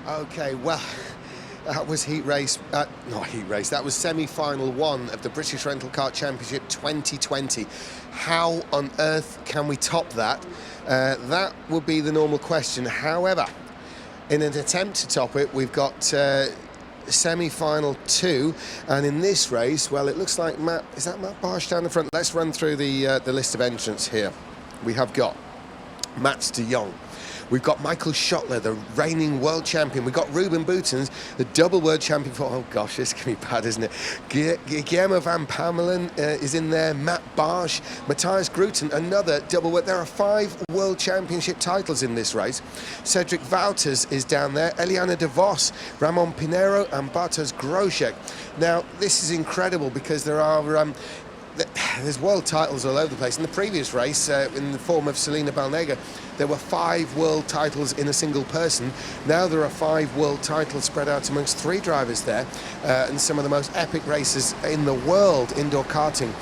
Okay, well, that was that was semi-final one of the British Rental Kart Championship 2020. How on earth can we top that? That would be the normal question. However, in an attempt to top it, we've got semi-final 2, and in this race, well, it looks like Matt Barsh down the front? Let's run through the list of entrants here. We have got Mats de Jong. We've got Michael Schottler, the reigning world champion. We've got Ruben Boutens, the double world champion for, oh gosh, this can be bad, isn't it? Guillermo van Pamelen is in there, Matt Barsh, Matthias Grooten, another double world. There are 5 world championship titles in this race. Cedric Wouters is down there, Eliana de Vos, Ramon Pinheiro and Bartosz Grosek. Now, this is incredible because there's world titles all over the place. In the previous race, in the form of Selena Balnega, there were 5 world titles in a single person. Now there are 5 world titles spread out amongst 3 drivers there, and some of the most epic races in the world, indoor karting.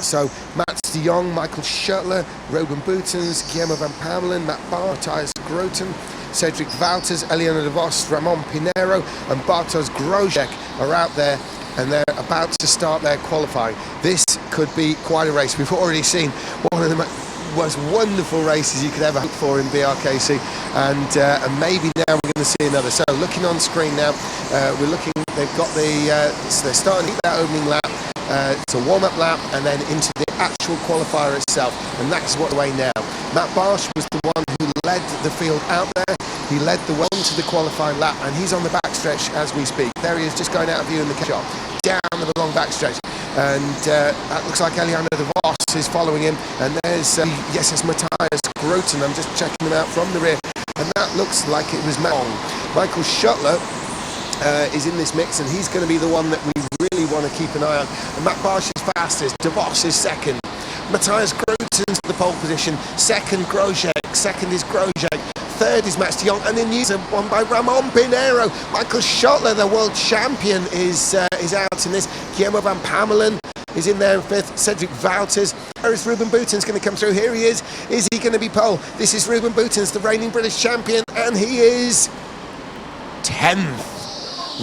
So Mats de Jong, Michael Schottler, Ruben Boutens, Guillermo van Pamelen, Matt Barsh, Matthias Grooten, Cedric Wouters, Eliana de Vos, Ramon Pinheiro and Bartosz Grosek are out there, and they're about to start their qualifying. This could be quite a race. We've already seen one of the most wonderful races you could ever hope for in BRKC, and maybe now we're going to see another. So looking on screen now, they've got they're starting that opening lap. It's a warm-up lap and then into the actual qualifier itself, and that's what's away now. Matt Barsh was the one who led the field out there. He led the way into the qualifying lap, and he's on the backstretch as we speak. There he is, just going out of view in the shot, down the long backstretch. And that looks like Eliana de Vos is following him. And there's, it's Matthias Grooten. I'm just checking him out from the rear. And that looks like it was Michael Schottler is in this mix, and he's going to be the one that we really want to keep an eye on. And Matt Barsh is fastest, de Vos is second. Matthias Grooten's the pole position, second is Grosek, third is Mats de Jong, and then one by Ramon Pinheiro. Michael Schottler, the world champion, is out in this. Guillermo van Pamelen is in there in 5th. Cedric Wouters. Where is Ruben Boutens going to come through? Here he is. Is he going to be pole? This is Ruben Boutens, the reigning British champion, and he is 10th.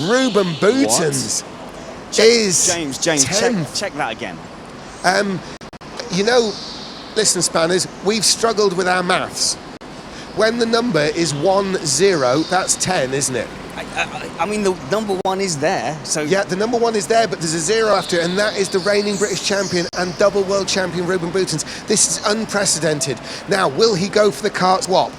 Ruben Boutens is James, 10th. check that again. Listen, Spanners, we've struggled with our maths. When the number is 10, that's 10, isn't it? I mean, the number 1 is there, so... Yeah, the number 1 is there, but there's a 0 after it, and that is the reigning British champion and double world champion Ruben Boutens. This is unprecedented. Now, will he go for the kart swap?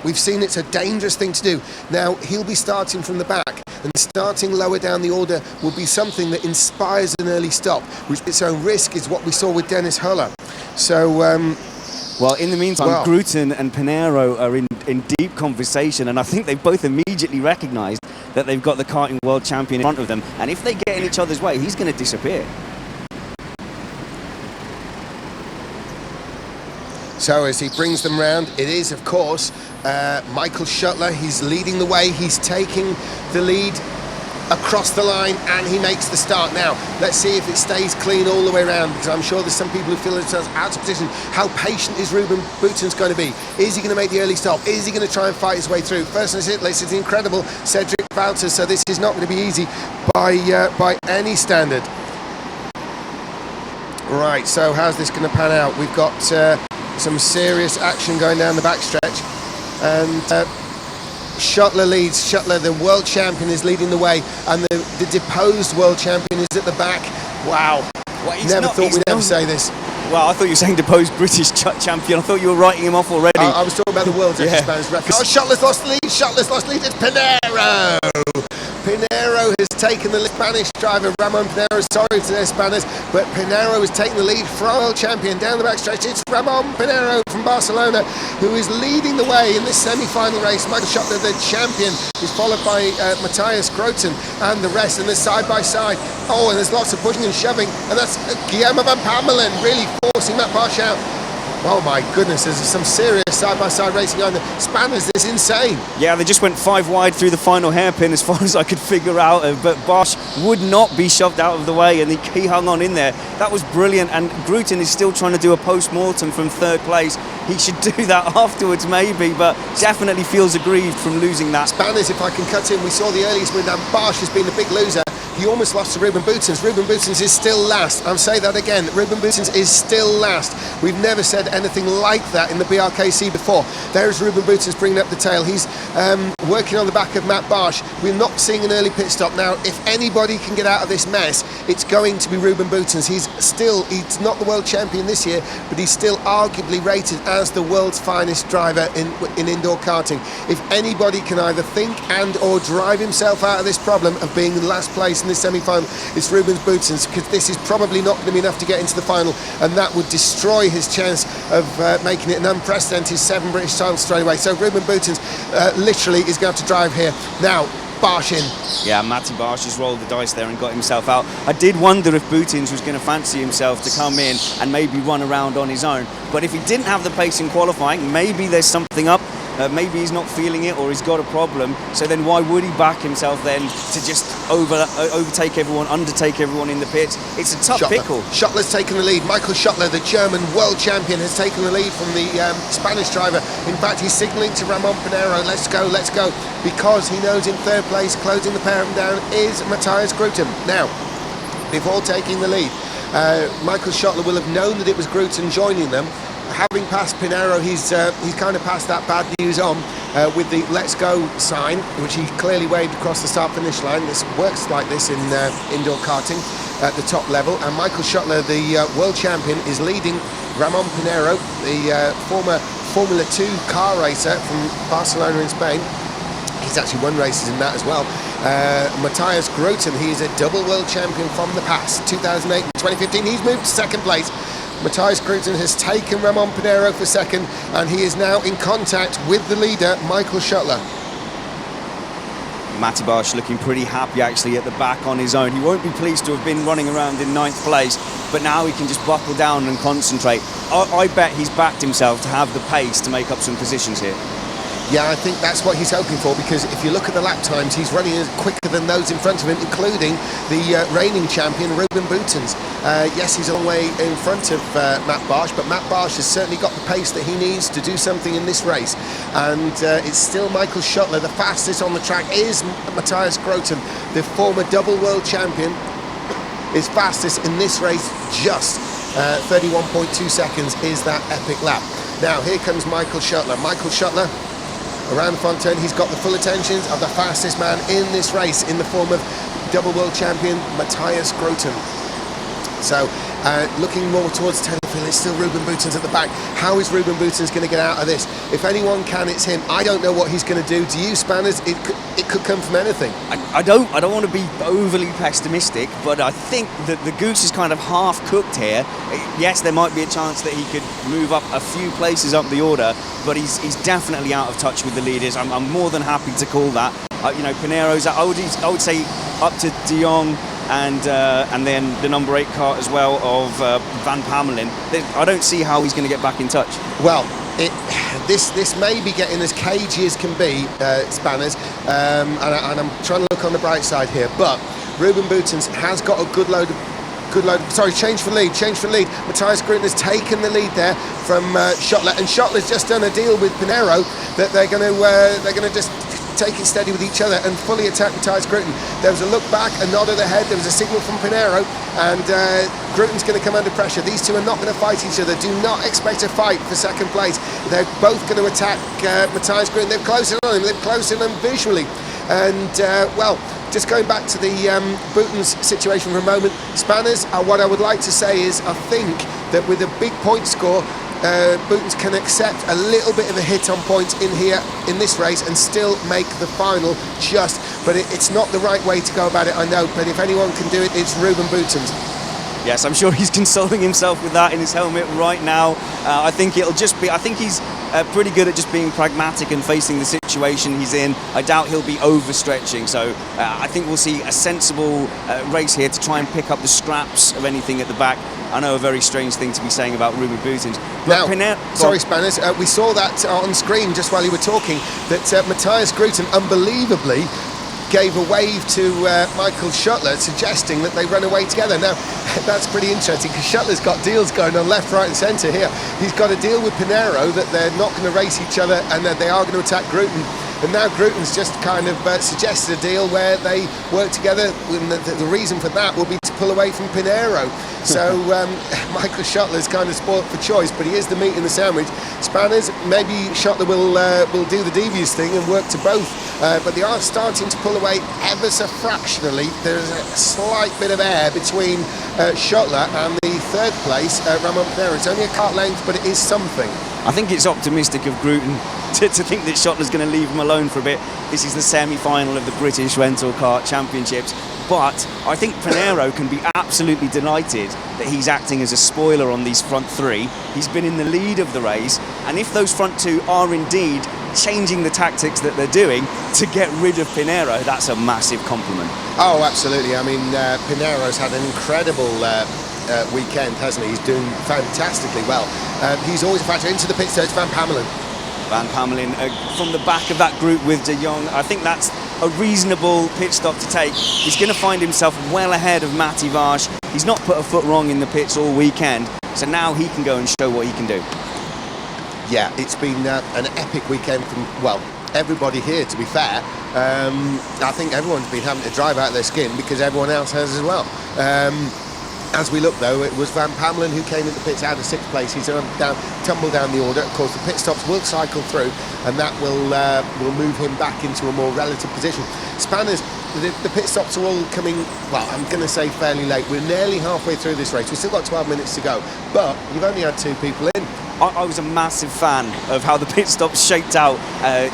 We've seen it's a dangerous thing to do. Now, he'll be starting from the back, and starting lower doan the order will be something that inspires an early stop, which its own risk is what we saw with Dennis Huller. So... well, in the meantime, Grooten and Pinheiro are in deep conversation, and I think they've both immediately recognised that they've got the karting world champion in front of them, and if they get in each other's way, he's going to disappear. So as he brings them round, it is, of course, Michael Schottler. He's leading the way. He's taking the lead across the line, and he makes the start. Now, let's see if it stays clean all the way around, because I'm sure there's some people who feel themselves out of position. How patient is Ruben Boutens going to be? Is he going to make the early stop? Is he going to try and fight his way through? First, this is incredible. Cedric Wouters, so this is not going to be easy by any standard. Right, so how's this going to pan out? We've got some serious action going down the backstretch, and Schottler leads. Schottler, the world champion, is leading the way, and the deposed world champion is at the back. Wow. Well, never thought we'd ever say this. Well, I thought you were saying deposed British champion. I thought you were writing him off already. I was talking about the world's Spanish record. Oh, Schottler's lost the lead. It's Pinheiro. Pinheiro has taken the Spanish driver, Ramon Pinheiro. Sorry to their Spanish, but Pinheiro has taken the lead from world champion down the backstretch. It's Ramon Pinheiro from Barcelona who is leading the way in this semi-final race. Michael Schottler, the champion, is followed by Matthias Grooten and the rest, and they're side by side. Oh, and there's lots of pushing and shoving, and that's Guillermo van Pamelen really forcing Matt Barsh out. Oh my goodness, there's some serious side-by-side racing on the Spanners. It's insane. Yeah, they just went 5 wide through the final hairpin as far as I could figure out, but Bosch would not be shoved out of the way, and he hung on in there. That was brilliant, and Grooten is still trying to do a post-mortem from 3rd place. He should do that afterwards maybe, but definitely feels aggrieved from losing that. Spanners, if I can cut in, we saw the earliest win, and Bosch has been the big loser. He almost lost to Ruben Boutens. Ruben Boutens is still last. I'll say that again. Ruben Boutens is still last. We've never said anything like that in the BRKC before. There's Ruben Boutens bringing up the tail. He's working on the back of Matt Bosch. We're not seeing an early pit stop now. If anybody can get out of this mess, it's going to be Ruben Boutens. He's not the world champion this year, but he's still arguably rated as the world's finest driver in indoor karting. If anybody can either think and or drive himself out of this problem of being in last place in this semi-final, it's Ruben Boutens, because this is probably not going to be enough to get into the final, and that would destroy his chance of making it an unprecedented 7 British titles straight away. So Ruben Boutens literally is going to have to drive here. Now, Bosch in. Yeah, Matty Bosch has rolled the dice there and got himself out. I did wonder if Boutens was going to fancy himself to come in and maybe run around on his own, but if he didn't have the pace in qualifying, maybe there's something up. Maybe he's not feeling it, or he's got a problem. So then why would he back himself then to just overtake everyone, undertake everyone in the pits? It's a tough pickle. Schottler's taken the lead. Michael Schottler, the German world champion, has taken the lead from the Spanish driver. In fact, he's signalling to Ramon Pinero, let's go, because he knows in 3rd place, closing the pair of them down, is Matthias Grooten. Now, before taking the lead, Michael Schottler will have known that it was Grooten joining them. Having passed Pinero, he's kind of passed that bad news on with the let's go sign, which he clearly waved across the start finish line. This works like this in indoor karting at the top level, and Michael Schottler, the world champion, is leading Ramon Pinero, the former Formula 2 car racer from Barcelona in Spain. He's actually won races in that as well. Matthias Grooten, he is a double world champion from the past, 2008 and 2015. He's moved to 2nd place. Matthias Grooten has taken Ramon Pinero for 2nd, and he is now in contact with the leader, Michael Schottler. Matty Bosch looking pretty happy actually at the back on his own. He won't be pleased to have been running around in 9th place, but now he can just buckle down and concentrate. I bet he's backed himself to have the pace to make up some positions here. Yeah, I think that's what he's hoping for, because if you look at the lap times, he's running quicker than those in front of him, including the reigning champion, Ruben Boutens. Yes, he's a long way in front of Matt Bosch, but Matt Bosch has certainly got the pace that he needs to do something in this race. And it's still Michael Schottler. The fastest on the track is Matthias Grooten, the former double world champion, is fastest in this race, just 31.2 seconds is that epic lap. Now, here comes Michael Schottler. Michael Schottler, around the front turn, he's got the full attentions of the fastest man in this race in the form of double world champion Matthias Grooten. So looking more towards Tenfield, it's still Ruben Boutens at the back. How is Ruben Boutens going to get out of this? If anyone can, it's him. I don't know what he's going to do. Do you, Spanners? It could come from anything. I don't want to be overly pessimistic, but I think that the goose is kind of half cooked here. Yes, there might be a chance that he could move up a few places up the order, but he's definitely out of touch with the leaders. I'm more than happy to call that. You know, Pinero's, I would say up to De Jong, and then the number 8 kart as well of Van Pamelen. I don't see how he's going to get back in touch. Well, this may be getting as cagey as can be, Spanners, and I'm trying to look on the bright side here, but Ruben Boutens has got a good load, change for lead. Matthias Grooten has taken the lead there from Schottler, and Schottler's just done a deal with Pinero that they're going to just take it steady with each other and fully attack Matthias Grooten. There was a look back, a nod of the head, there was a signal from Pinero, and Grooten's going to come under pressure. These two are not going to fight each other. Do not expect a fight for 2nd place. They're both going to attack Matthias Grooten. They've closed in on him, they've closed in on him visually. And, well, just going back to the Boutens situation for a moment, Spanners, what I would like to say is I think that with a big point score, Boutens can accept a little bit of a hit on points in here in this race and still make the final but it's not the right way to go about it, I know, but if anyone can do it, it's Ruben Boutens. Yes, I'm sure he's consoling himself with that in his helmet right now. I think it'll just be, I think he's pretty good at just being pragmatic and facing the situation he's in. I doubt he'll be overstretching, so I think we'll see a sensible race here to try and pick up the scraps of anything at the back. I know a very strange thing to be saying about Ruben Boutins. Sorry, Spanners, we saw that on screen just while you were talking, that Matthias Grooten unbelievably gave a wave to Michael Schuttler, suggesting that they run away together. Now, that's pretty interesting, because Schuttler's got deals going on left, right and centre here. He's got a deal with Pinheiro that they're not going to race each other and that they are going to attack Grooten. And now Grooten's just kind of suggested a deal where they work together, and the reason for that will be to pull away from Pinheiro. So Michael Schuttler's kind of spoilt for choice, but he is the meat in the sandwich. Spanners, maybe Schuttler will do the devious thing and work to both, but they are starting to pull away ever so fractionally. There's a slight bit of air between Schuttler and the third place, Ramon Pinheiro. It's only a kart length, but it is something. I think it's optimistic of Grooten to think that Schuttler's going to leave him alone for a bit. This is the semi-final of the British Rental Kart Championships. But I think Pinheiro can be absolutely delighted that he's acting as a spoiler on these front three. He's been in the lead of the race, and if those front two are indeed changing the tactics that they're doing to get rid of Pinheiro, that's a massive compliment. Oh, absolutely. I mean, Pinheiro's had an incredible weekend, hasn't he? He's doing fantastically well. He's always a factor into the pit, so it's Van Pamelen. Van Pamelen from the back of that group with De Jong. I think that's a reasonable pit stop to take. He's going to find himself well ahead of Matti Vash. He's not put a foot wrong in the pits all weekend, so now he can go and show what he can do. Yeah, it's been an epic weekend from, well, everybody here, to be fair. I think everyone's been having to drive out their skin because everyone else has as well. As we look, though, it was Van Pamelen who came in the pits out of 6th place. He's tumbled down the order. Of course, the pit stops will cycle through, and that will move him back into a more relative position. Spanners, the pit stops are all coming, well, I'm going to say fairly late. We're nearly halfway through this race. We've still got 12 minutes to go, but you've only had 2 people in. I was a massive fan of how the pit stops shaped out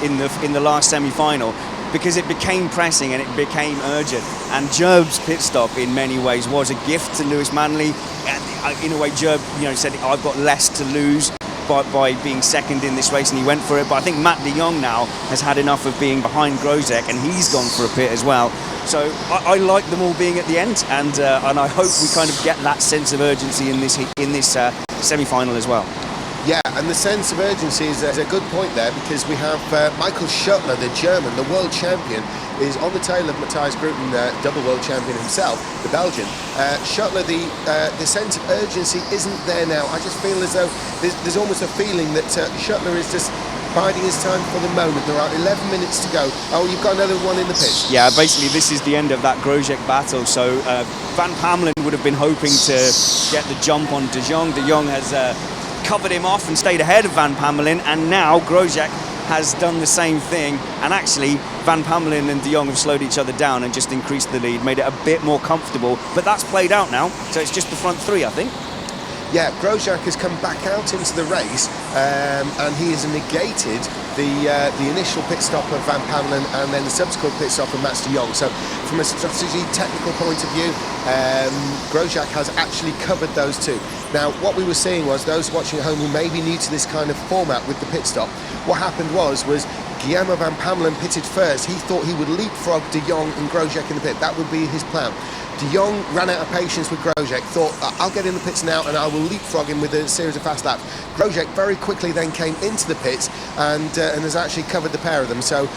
in the last semi-final, because it became pressing and it became urgent. And Gerb's pit stop in many ways was a gift to Lewis Manley. And in a way, Gerb, said, I've got less to lose by being second in this race, and he went for it. But I think Matt de Jong now has had enough of being behind Grosjean, and he's gone for a pit as well. So I like them all being at the end, and I hope we kind of get that sense of urgency in this semi-final as well. Yeah, and the sense of urgency is a good point there, because we have Michael Schuttler, the German, the world champion, is on the tail of Matthias Grooten, double world champion himself, the Belgian. Schuttler, the sense of urgency isn't there now. I just feel as though there's almost a feeling that Schuttler is just biding his time for the moment. There are 11 minutes to go. Oh, you've got another one in the pit. Yeah, basically this is the end of that Grosjean battle. So Van Pamelen would have been hoping to get the jump on De Jong. De Jong has covered him off and stayed ahead of Van Pamelen, and now Grosjean has done the same thing, and actually Van Pamelen and de Jong have slowed each other down and just increased the lead, made it a bit more comfortable, but that's played out now, so it's just the front three, I think. Yeah, Grosjean has come back out into the race, and he has negated the initial pit stop of Van Pamelen and then the subsequent pit stop of Mats de Jong. So from a strategy technical point of view, Grosjean has actually covered those two. Now, what we were seeing was, those watching at home who may be new to this kind of format with the pit stop, what happened was Guillermo Van Pamelen pitted first. He thought he would leapfrog de Jong and Grosjean in the pit. That would be his plan. De Jong ran out of patience with Grosjean, thought, I'll get in the pits now and I will leapfrog him with a series of fast laps. Grosjean very quickly then came into the pits and has actually covered the pair of them. So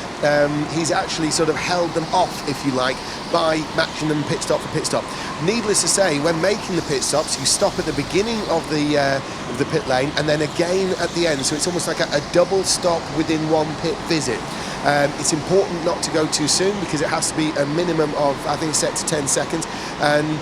he's actually sort of held them off, if you like, by matching them pit stop for pit stop. Needless to say, when making the pit stops, you stop at the beginning of the pit lane and then again at the end. So it's almost like a double stop within one pit visit. It's important not to go too soon, because it has to be a minimum of, I think, set to 10 seconds, and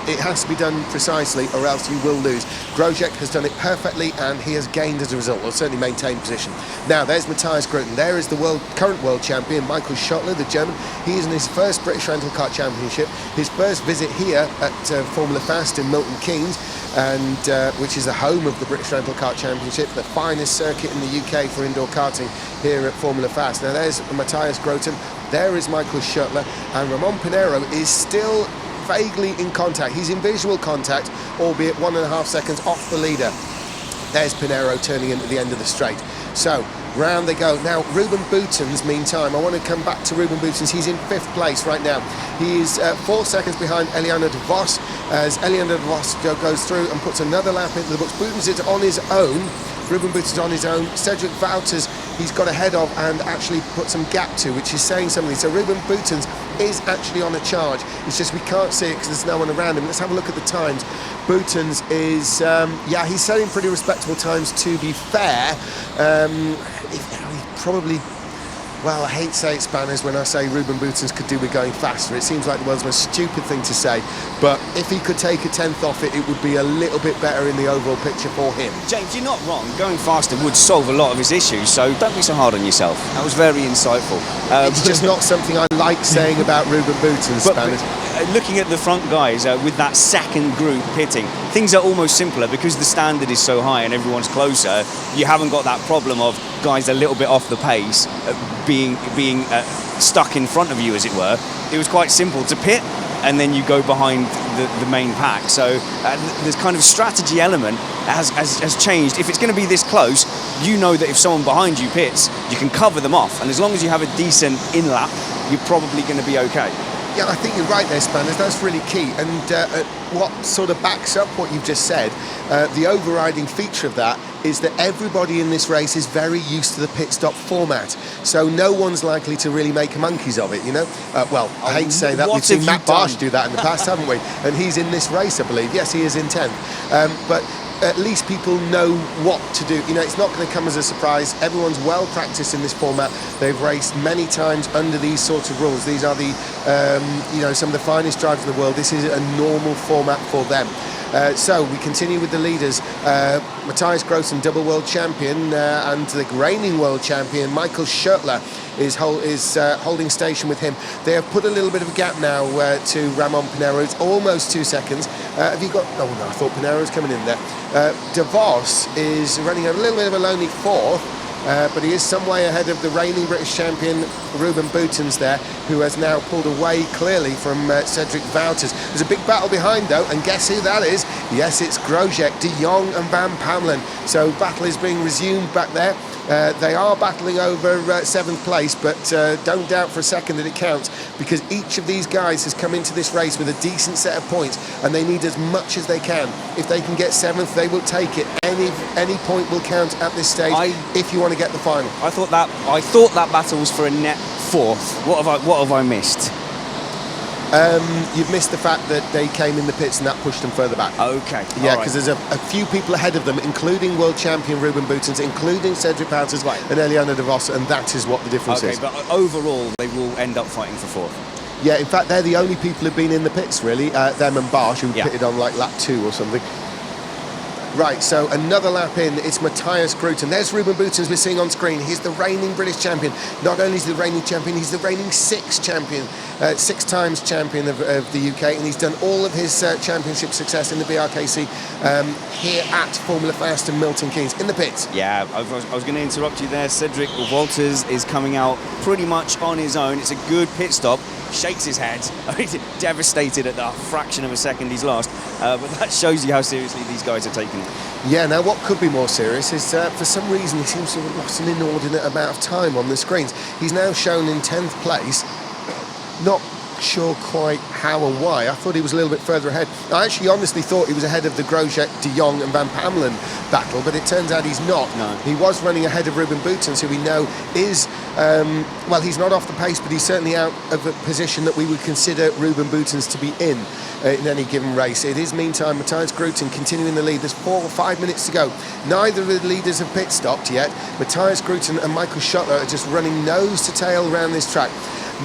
it has to be done precisely or else you will lose. Grosjean has done it perfectly and he has gained as a result, or certainly maintained position. Now there's Matthias Grooten. There is the current world champion, Michael Schuttler, the German. He is in his first British Rental Kart Championship, his first visit here at Formula Fast in Milton Keynes, and which is the home of the British Rental Kart Championship, the finest circuit in the UK for indoor karting here at Formula Fast. Now there's Matthias Grooten, there is Michael Schuttler, and Ramon Pinheiro is still vaguely in contact. He's in visual contact, albeit 1.5 seconds off the leader. There's Pinero turning in at the end of the straight. So round they go. Now Ruben Boutens, meantime, I want to come back to Ruben Boutens. He's in 5th place right now. He is 4 seconds behind Eliana de Vos as Eliana de Vos goes through and puts another lap into the books. Boutens is on his own. Ruben Boutens on his own. Cedric Wouters he's got ahead of and actually put some gap to, which is saying something. So Ruben Boutens is actually on a charge. It's just we can't see it because there's no one around him. Let's have a look at the times. Boutens is, yeah, he's setting pretty respectable times, to be fair. He probably, well, I hate to say it, Spanners, when I say Ruben Boutens could do with going faster. It seems like the world's most stupid thing to say, but if he could take a 10th off it, it would be a little bit better in the overall picture for him. James, you're not wrong. Going faster would solve a lot of his issues, so don't be so hard on yourself. That was very insightful. It's just not something I like saying about Ruben Boutens, Spanners. Looking at the front guys with that second group pitting, things are almost simpler because the standard is so high and everyone's closer. You haven't got that problem of guys a little bit off the pace being stuck in front of you, as it were. It was quite simple to pit and then you go behind the main pack. So this kind of strategy element has changed. If it's going to be this close, you know that if someone behind you pits, you can cover them off, and as long as you have a decent in-lap, you're probably going to be okay. Yeah, I think you're right there, Spanners. That's really key. And what sort of backs up what you've just said, the overriding feature of that is that everybody in this race is very used to the pit stop format. So no one's likely to really make monkeys of it, you know? Well, I hate to say that. We've seen Matt Barsh do that in the past, haven't we? And he's in this race, I believe. Yes, he is in 10th. But at least people know what to do. You know, it's not going to come as a surprise. Everyone's well practiced in this format. They've raced many times under these sorts of rules. These are the, you know, some of the finest drivers in the world. This is a normal format for them. So we continue with the leaders. Matthias Grossen, double world champion, and the reigning world champion Michael Schurtler is holding station with him. They have put a little bit of a gap now to Ramon Pinero. It's almost 2 seconds. Have you got? Oh no, I thought Pinero was coming in there. De Vos is running a little bit of a lonely 4th. But he is some way ahead of the reigning British champion Ruben Boutens there, who has now pulled away clearly from Cedric Wouters. There's a big battle behind though, and guess who that is? Yes, it's Grosjean, de Jong and Van Pamelen. So battle is being resumed back there. They are battling over 7th place, but don't doubt for a second that it counts, because each of these guys has come into this race with a decent set of points, and they need as much as they can. If they can get 7th, they will take it. Any point will count at this stage if you want to get the final. I thought that battle was for a net 4th. What have I missed? You've missed the fact that they came in the pits and that pushed them further back. Okay. Yeah, because there's a few people ahead of them, including world champion Ruben Boutens, including Cedric Wouters and Eliana de Vos, and that is what the difference is. Okay, but overall, they will end up fighting for 4th. Yeah, in fact, they're the only people who've been in the pits, really. Them and Barsh, who pitted on like lap 2 or something. Right, so another lap in, it's Matthias Grossen. There's Ruben Boutens we're seeing on screen. He's the reigning British champion. Not only is he the reigning champion, he's the reigning 6 times champion of the UK, and he's done all of his championship success in the BRKC here at Formula Fast and Milton Keynes, in the pits. Yeah, I was going to interrupt you there. Cedric Wouters is coming out pretty much on his own. It's a good pit stop. Shakes his head, devastated at the fraction of a second he's lost, but that shows you how seriously these guys are taking it. Yeah, now what could be more serious is for some reason he seems to have lost an inordinate amount of time on the screens. He's now shown in 10th place, not sure quite how and why. I thought he was a little bit further ahead. I actually honestly thought he was ahead of the Grosjean, de Jong and Van Pamelen battle, but it turns out he's not. No. He was running ahead of Ruben Boutens, who we know is, well, he's not off the pace, but he's certainly out of a position that we would consider Ruben Boutens to be in any given race. It is, meantime, Matthias Grossen continuing the lead. There's 4 or 5 minutes to go. Neither of the leaders have pit stopped yet. Matthias Grossen and Michael Schurtler are just running nose to tail around this track.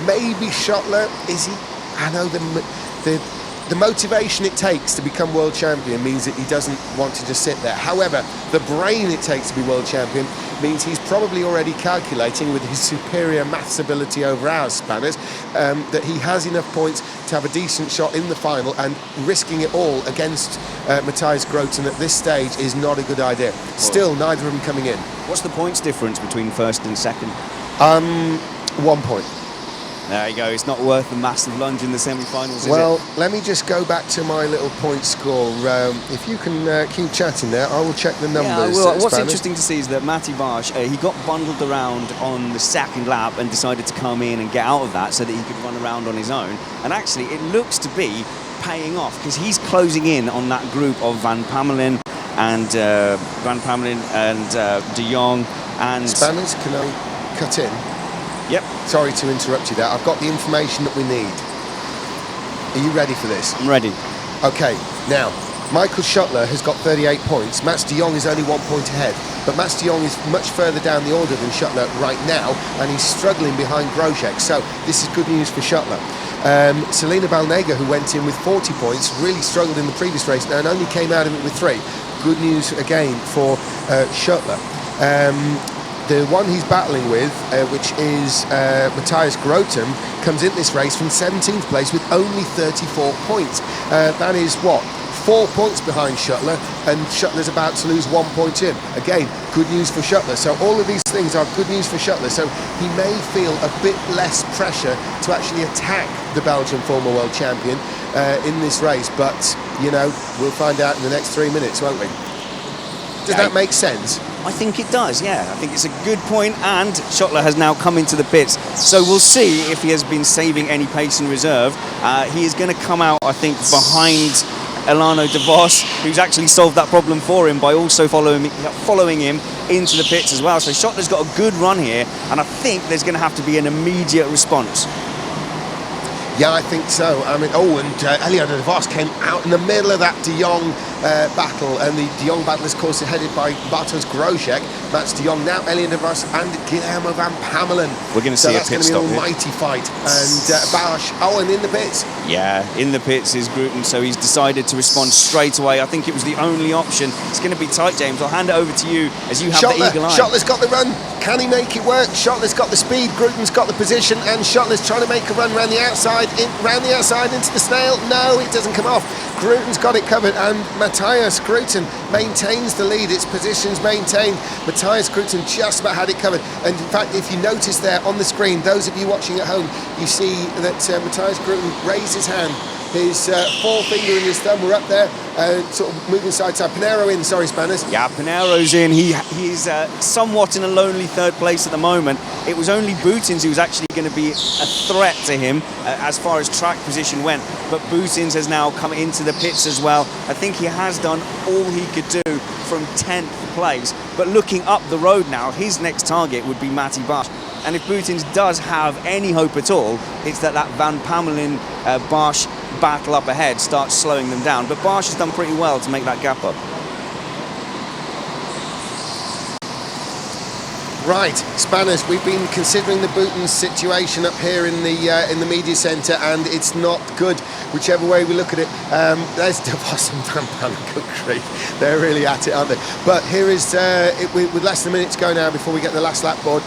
Maybe Schurtler, is he? I know the motivation it takes to become world champion means that he doesn't want to just sit there. However, the brain it takes to be world champion means he's probably already calculating, with his superior maths ability over ours, Spanners, that he has enough points to have a decent shot in the final, and risking it all against Matthias Grossen at this stage is not a good idea. Still, neither of them coming in. What's the points difference between 1st and 2nd? 1 point. There you go. It's not worth the massive lunge in the semi-finals, is it? Well, let me just go back to my little point score. If you can keep chatting there, I will check the numbers. Yeah, well, what's interesting to see is that Matty Barsh, he got bundled around on the second lap and decided to come in and get out of that so that he could run around on his own. And actually, it looks to be paying off because he's closing in on that group of Van Pamelen and De Jong and Spanners, can I cut in? Yep. Sorry to interrupt you there. I've got the information that we need. Are you ready for this? I'm ready. Okay, now, Michael Schuttler has got 38 points. Mats de Jong is only 1 point ahead. But Mats de Jong is much further down the order than Schuttler right now, and he's struggling behind Grosjean. So this is good news for Schuttler. Selena Balnega, who went in with 40 points, really struggled in the previous race and only came out of it with 3. Good news again for Schuttler. The one he's battling with, which is Matthias Groten, comes in this race from 17th place with only 34 points. That is what? 4 points behind Schuttler, and Schuttler's about to lose 1 point to him. Again, good news for Schuttler. So all of these things are good news for Schuttler. So he may feel a bit less pressure to actually attack the Belgian former world champion in this race. But, you know, we'll find out in the next 3 minutes, won't we? Does that make sense? I think it does, yeah. I think it's a good point, and Schuttler has now come into the pits. So we'll see if he has been saving any pace in reserve. He is going to come out, I think, behind Elano de Vos, who's actually solved that problem for him by also following him into the pits as well. So Schuttler's got a good run here, and I think there's going to have to be an immediate response. Yeah, I think so. I mean, Elano de Vos came out in the middle of that de Jong battle, and the de Jong battle is, of course, headed by Bartosz Grosjean, Mats de Jong, now Elano de Vos and Guillermo van Pamelen. We're going to see a pit stop here. So that's going to be an almighty fight. And Barsh, and in the pits. Yeah, in the pits is Groten, so he's decided to respond straight away. I think it was the only option. It's going to be tight, James. I'll hand it over to you as you have the eagle eye. Schuttler's got the run. Can he make it work? Schuttler's got the speed, Gruten's got the position, and Schuttler's trying to make a run round the outside, into the snail. No, it doesn't come off. Gruten's got it covered, and Matthias Gruten maintains the lead. Its position's maintained. Matthias Gruten just about had it covered. And in fact, if you notice there on the screen, those of you watching at home, you see that Matthias Gruten raised his hand. His forefinger and his thumb were up there, sort of moving side to side. Pinheiro in, sorry, Spanners. Yeah, Pinheiro's in. He's somewhat in a lonely third place at the moment. It was only Boutins who was actually going to be a threat to him as far as track position went. But Boutins has now come into the pits as well. I think he has done all he could do from 10th place. But looking up the road now, his next target would be Matty Barsh. And if Boutins does have any hope at all, it's that Van Pamelen Barsh battle up ahead starts slowing them down. But Barsh has done pretty well to make that gap up. Right, Spanners, we've been considering the Boutins situation up here in the media centre, and it's not good, whichever way we look at it. There's De Vos and Van Pamelen, good grief. They're really at it, aren't they? But here is, with less than a minute to go now before we get the last lap board,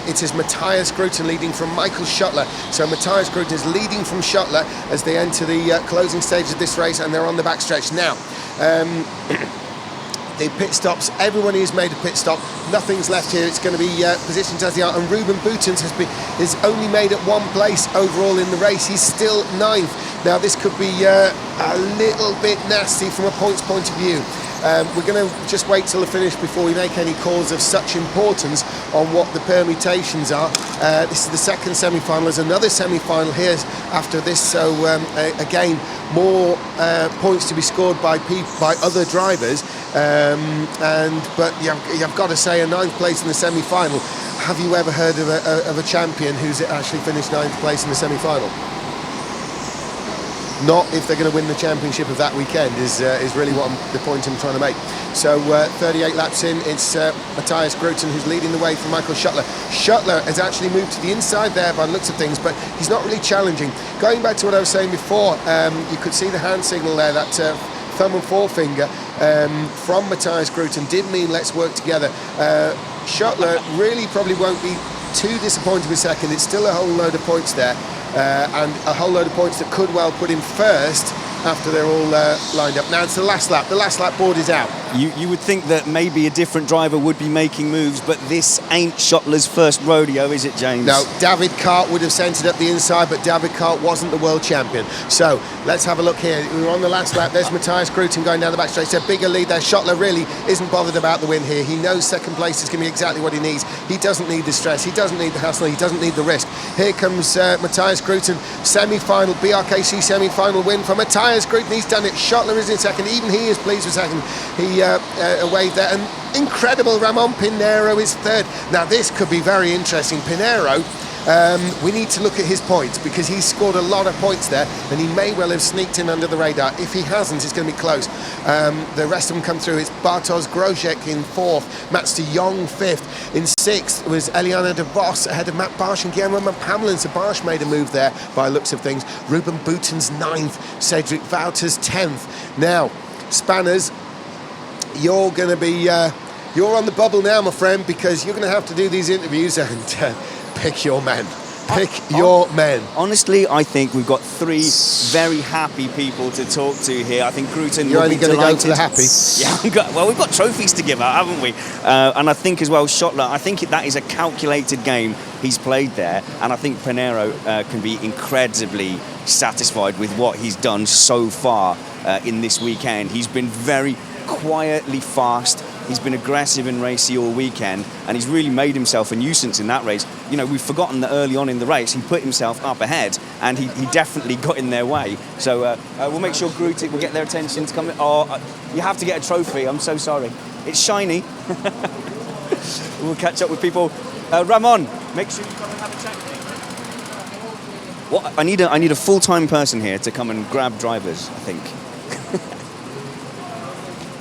it is Matthias Gruten leading from Michael Schuttler. So Matthias Gruten is leading from Schuttler as they enter the closing stage of this race, and they're on the backstretch now. The pit stops, everyone has made a pit stop, nothing's left here. It's going to be positions as they are, and Ruben Boutins has only made it 1 place overall in the race. He's still 9th. Now this could be a little bit nasty from a points point of view. We're going to just wait till the finish before we make any calls of such importance on what the permutations are. This is the second semi-final. There's another semi-final here after this, so again, more points to be scored by other drivers. But you've got to say, a 9th place in the semi-final. Have you ever heard of a champion who's actually finished 9th place in the semi-final? Not if they're going to win the championship of that weekend is really the point I'm trying to make. So 38 laps in, it's Matthias Gruten who's leading the way from Michael Schuttler. Schuttler has actually moved to the inside there by the looks of things, but he's not really challenging. Going back to what I was saying before, you could see the hand signal there, that thumb and forefinger from Matthias Gruten did mean let's work together. Schuttler really probably won't be too disappointed with second. It's still a whole load of points there. And a whole load of points that could well put him first after they're all lined up. Now it's the last lap. The last lap board is out. You would think that maybe a different driver would be making moves, but this ain't Schottler's first rodeo, is it, James? No, David Kart would have sent it up the inside, but David Kart wasn't the world champion. So let's have a look here. We were on the last lap. There's Matthias Grooten going down the back straight. It's a bigger lead there. Schottler really isn't bothered about the win here. He knows second place is going to be exactly what he needs. He doesn't need the stress. He doesn't need the hassle. He doesn't need the risk. Here comes Matthias Grooten. Semi-final, BRKC semi-final win for Matthias Grooten. He's done it. Schottler is in second. Even he is pleased with second. He waved there. And incredible, Ramon Pinheiro is third. Now this could be very interesting. Pinheiro, we need to look at his points because he's scored a lot of points there and he may well have sneaked in under the radar. If he hasn't, it's going to be close. The rest of them come through. It's Bartosz Grosek in fourth, Mats de Jong fifth. In sixth was Eliana de Vos ahead of Matt Barsh and Guillermo van Pamelen. So Barsh made a move there by looks of things. Ruben Bouten's ninth, Cedric Wouters 10th. Now, Spanners, you're going to be, you're on the bubble now, my friend, because you're going to have to do these interviews and pick your men. Pick your men. Honestly, I think we've got three very happy people to talk to here. I think Grooten You're will only be going to delighted. go for the happy. Yeah, well, we've got trophies to give out, haven't we? And I think as well, Schottler, I think that is a calculated game he's played there. And I think Pinheiro can be incredibly satisfied with what he's done so far in this weekend. He's been very quietly fast. He's been aggressive and racy all weekend, and he's really made himself a nuisance in that race. You know, we've forgotten that early on in the race, he put himself up ahead, and he definitely got in their way. So we'll make sure Grooten will get their attention to come in. Oh, you have to get a trophy. I'm so sorry. It's shiny. We'll catch up with people. Ramon, make sure you come and have a chat with me. What? I need a full-time person here to come and grab drivers, I think.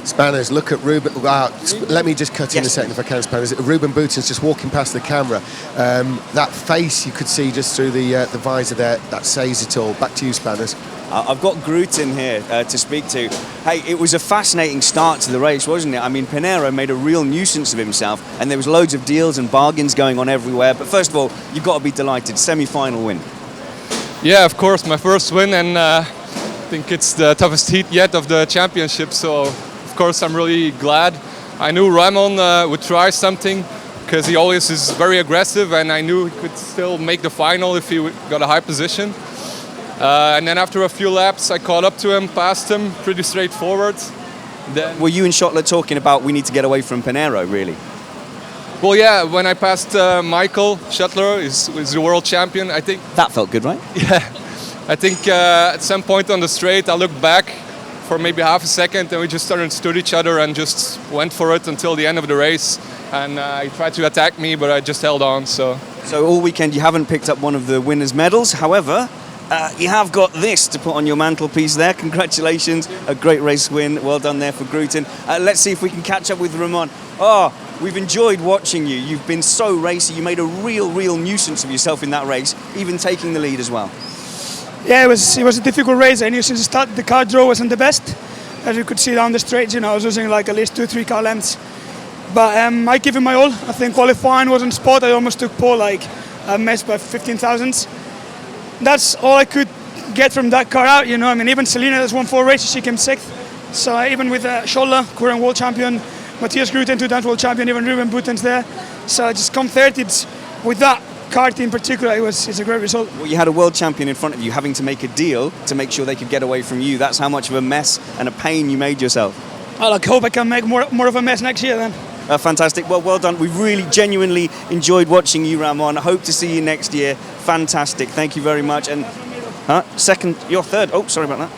Spanners, look at Ruben. Let me just cut in a second if I can, Spanners. Ruben Bouten's just walking past the camera. That face you could see just through the visor there, that says it all. Back to you, Spanners. I've got Grooten here to speak to. Hey, it was a fascinating start to the race, wasn't it? I mean, Pinheiro made a real nuisance of himself, and there was loads of deals and bargains going on everywhere. But first of all, you've got to be delighted. Semi-final win. Yeah, of course, my first win, and I think it's the toughest heat yet of the championship. So, of course, I'm really glad. I knew Ramon would try something because he always is very aggressive, and I knew he could still make the final if he got a high position. And then after a few laps, I caught up to him, passed him, pretty straightforward. Then, were you and Schottler talking about we need to get away from Pinheiro, really? Well, yeah, when I passed Michael Schottler, who's the world champion, I think... That felt good, right? Yeah. I think at some point on the straight, I looked back for maybe half a second, and we just understood each other and just went for it until the end of the race. And he tried to attack me, but I just held on. So all weekend you haven't picked up one of the winners' medals. However, you have got this to put on your mantelpiece there. Congratulations, a great race win. Well done there for Grooten. Let's see if we can catch up with Ramon. Oh, we've enjoyed watching you. You've been so racy. You made a real nuisance of yourself in that race, even taking the lead as well. Yeah, it was a difficult race. I knew since the start the car draw wasn't the best. As you could see down the straight, I was losing like at least 2-3 car lengths. But I gave it my all. I think qualifying was on spot. I almost took pole, like I missed by 15 thousandths. That's all I could get from that car out, I mean, even Selina has won 4 races, she came 6th. So even with Schottler, current world champion, Matthias Grooten, 2-time world champion, even Ruben Bouten's there. So I just come third. With that kart in particular, it's a great result. Well, you had a world champion in front of you having to make a deal to make sure they could get away from you. That's how much of a mess and a pain you made yourself. I hope I can make more of a mess next year then. Fantastic. Well done. We've really genuinely enjoyed watching you, Ramon. I hope to see you next year. Fantastic. Thank you very much. And second, you're third. Oh, sorry about that.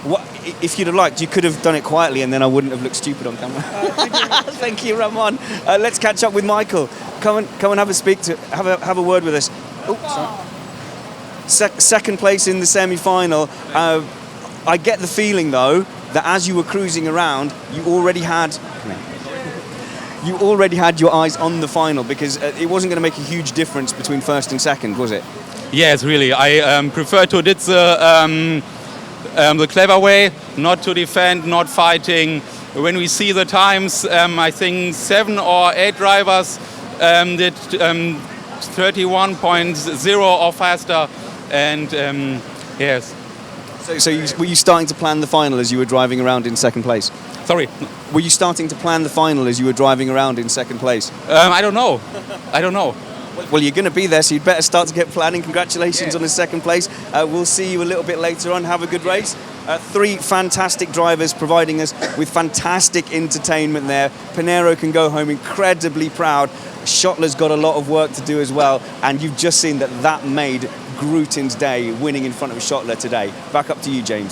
What, if you'd have liked, you could have done it quietly, and then I wouldn't have looked stupid on camera. Thank you, Ramon. Let's catch up with Michael. Come and have a word with us. Oh, sorry. Second place in the semi-final. I get the feeling though that as you were cruising around, you already had your eyes on the final, because it wasn't going to make a huge difference between first and second, was it? Yes, really. I prefer to do the clever way, not to defend, not fighting. When we see the times, I think 7 or 8 drivers did 31.0 or faster, and yes. Were you starting to plan the final as you were driving around in second place? Sorry. Were you starting to plan the final as you were driving around in second place? I don't know. I don't know. Well, you're going to be there, so you'd better start to get planning. Congratulations on the second place. We'll see you a little bit later on. Have a good race. 3 fantastic drivers providing us with fantastic entertainment there. Pinheiro can go home incredibly proud. Schottler's got a lot of work to do as well, and you've just seen that made Gruten's day, winning in front of Schottler today. Back up to you, James.